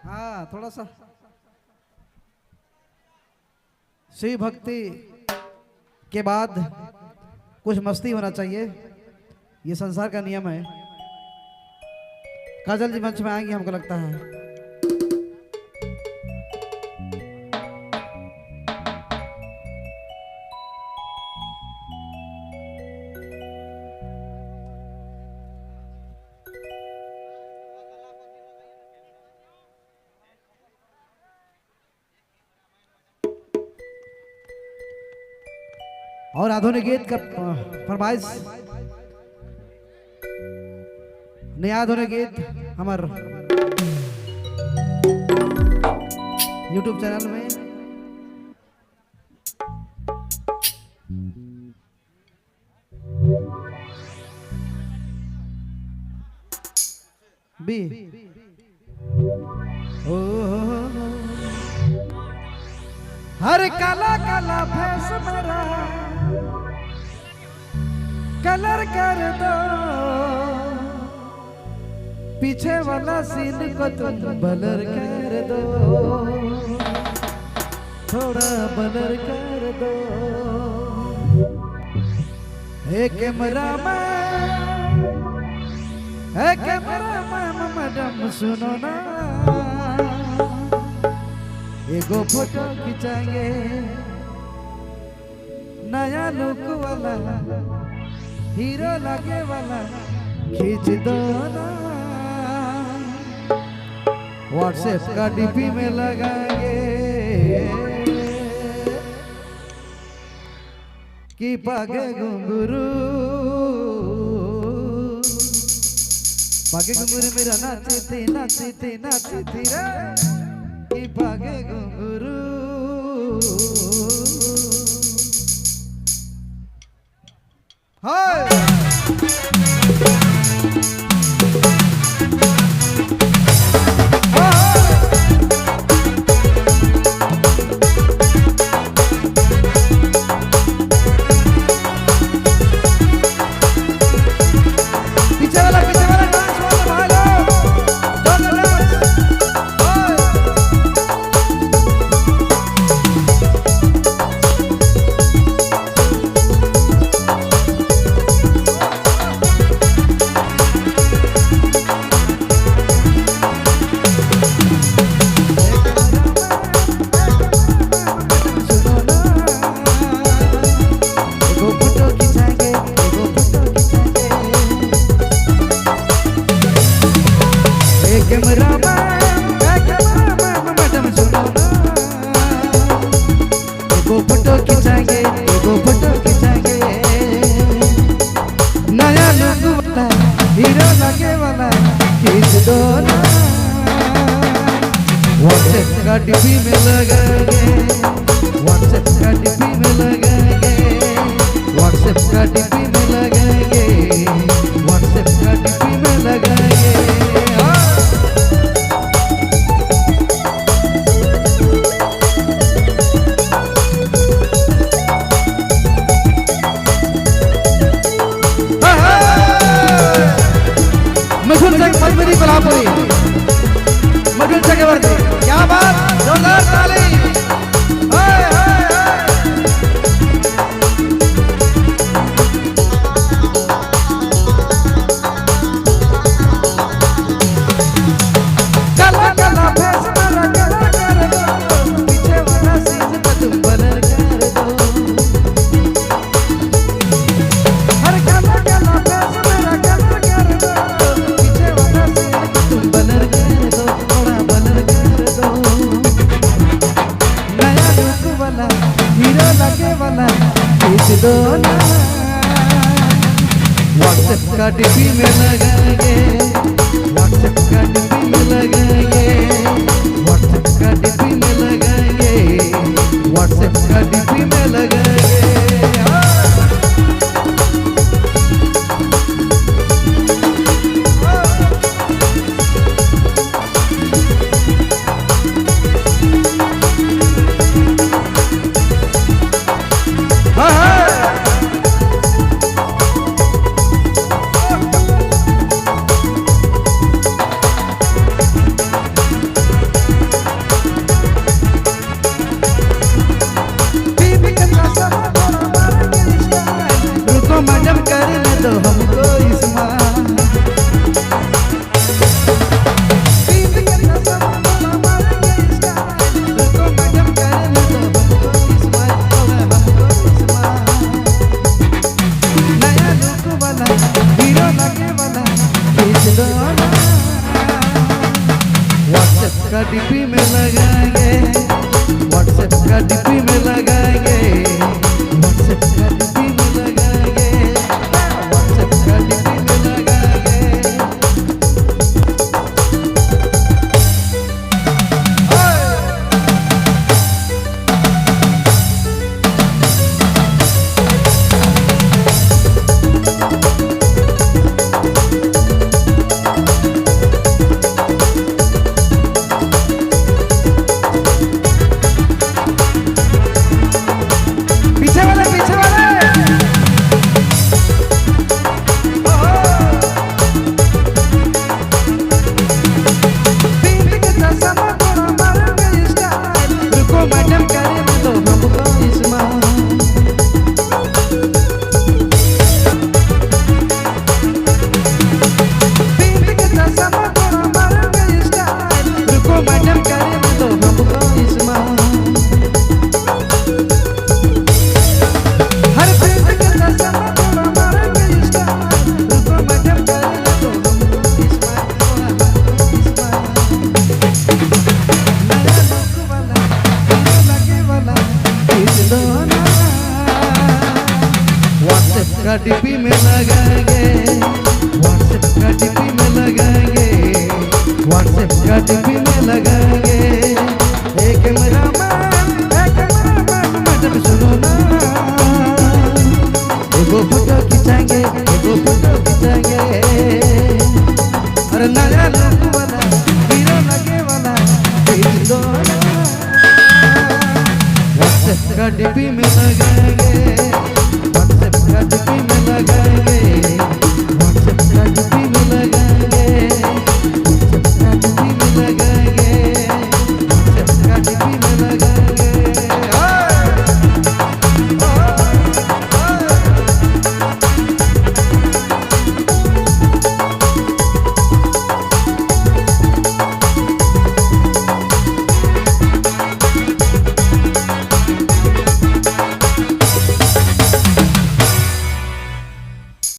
हाँ थोड़ा सा शिव भक्ति के बाद कुछ मस्ती होना चाहिए, ये संसार का नियम है। काजल जी मंच में आएंगे हमको लगता है। और आधुनिक गीत का फरमाइश, नया आधुनिक गीत हमार YouTube चैनल में भी हर काला काला भैंस मेरा कलर कर दो, पीछे वाला सीन को तुम बलर कर दो, थोड़ा बलर कर दो। एक कैमरा में मैडम सुनो ना, एगो फोटो खिंचाएंगे नया लुक वाला, हीरो लगे वाला खींच दो ना, व्हाट्सएप का डीपी में लगाएंगे कि पागे घुंघरू मेरा नाची थी रे, कि पागे घुंघरू। हाय हीरो लगे वाला खींच दो ना, व्हाट्सएप का डीपी में लगाएंगे, व्हाट्सएप का डीपी में लगाएंगे, व्हाट्सएप का डीपी में लगाएंगे, व्हाट्सएप का डीपी में लगाएंगे। मधुर कोल्हापुरी मधुर चक्रवर्ती, क्या बात, जोरदार ताली। काला काला भैंस मेरा कलर कर दो, पीछे वाला सीन को तुम बलर कर दो। हर काला काला भैंस मेरा कलर कर दो, पीछे वाला सीन को तुम बलर कर दो, थोड़ा बलर कर दो। नया लुक वाला हीरो लगे वाला खींच दो ना, व्हाट्सएप का डीपी में लगाएंगे, व्हाट्सएप का डीपी में लगाएंगे, व्हाट्सएप का डीपी में लगाएंगे, व्हाट्सएप का डीपी में लगाएंगे। का डीपी में लगाएंगे, व्हाट्सएप का डीपी में लगाएंगे, व्हाट्सएप का डीपी में लगाएंगे, व्हाट्सएप का डीपी में लगाएंगे। का डीपी में लगाएंगे, व्हाट्सएप का डीपी में लगाएंगे, व्हाट्सएप का डीपी में लगाएंगे। एक मेरा मैडम सुनो ना, एगो फोटो खिंचाएंगे, एगो फोटो खिंचाएंगे। अरे नया लुक वाला हीरो लगे वाला खींच दो ना, व्हाट्सएप का डीपी में लगाएंगे।